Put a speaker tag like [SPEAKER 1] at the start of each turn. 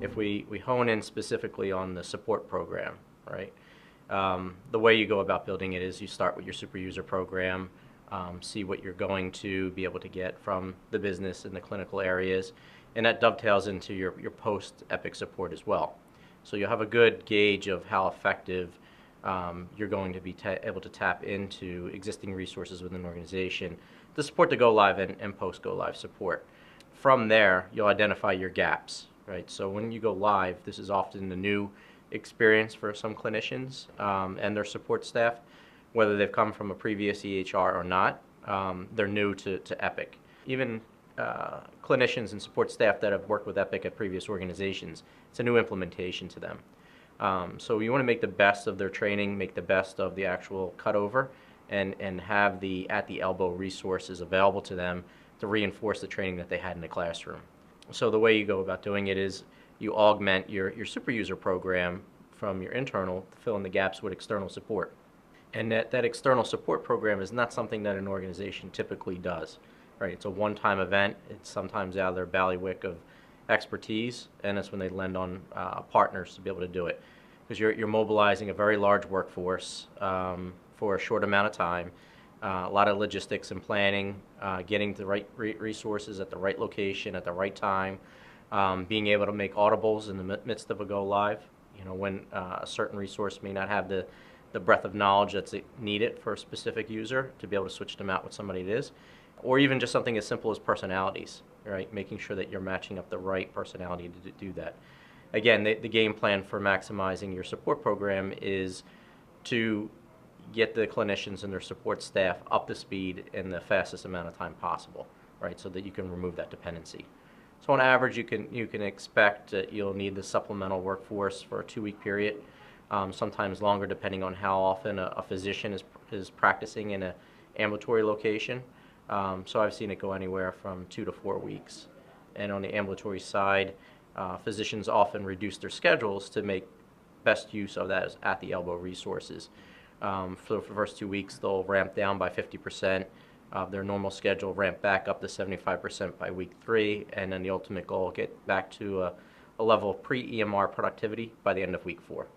[SPEAKER 1] if we hone in specifically on the support program, right? The way you go about building it is you start with your super user program, see what you're going to be able to get from the business and the clinical areas, and that dovetails into your post-Epic support as well. So you'll have a good gauge of how effective you're going to be able to tap into existing resources within an organization to support the go-live and post-go-live support. From there, you'll identify your gaps, right? So when you go live, this is often a new experience for some clinicians and their support staff, whether they've come from a previous EHR or not. They're new to Epic. Even clinicians and support staff that have worked with Epic at previous organizations, it's a new implementation to them. So you want to make the best of their training, make the best of the actual cutover, and have the at-the-elbow resources available to them to reinforce the training that they had in the classroom. So the way you go about doing it is you augment your super user program from your internal to fill in the gaps with external support. And that external support program is not something that an organization typically does, right? It's a one-time event. It's sometimes out of their bailiwick of expertise, and that's when they lend on partners to be able to do it. Because you're mobilizing a very large workforce for a short amount of time, a lot of logistics and planning, getting the right resources at the right location at the right time, being able to make audibles in the midst of a go-live. You know, when a certain resource may not have the breadth of knowledge that's needed for a specific user to be able to switch them out with somebody it is, or even just something as simple as personalities, right? Making sure that you're matching up the right personality to do that. Again, the game plan for maximizing your support program is to get the clinicians and their support staff up to speed in the fastest amount of time possible, right? So that you can remove that dependency. So on average, you can expect that you'll need the supplemental workforce for a 2-week period, sometimes longer depending on how often a physician is practicing in an ambulatory location. So I've seen it go anywhere from 2 to 4 weeks. And on the ambulatory side, physicians often reduce their schedules to make best use of that at the elbow resources. For the first 2 weeks, they'll ramp down by 50% of their normal schedule, ramp back up to 75% by week 3, and then the ultimate goal, get back to a level of pre-EMR productivity by the end of week 4.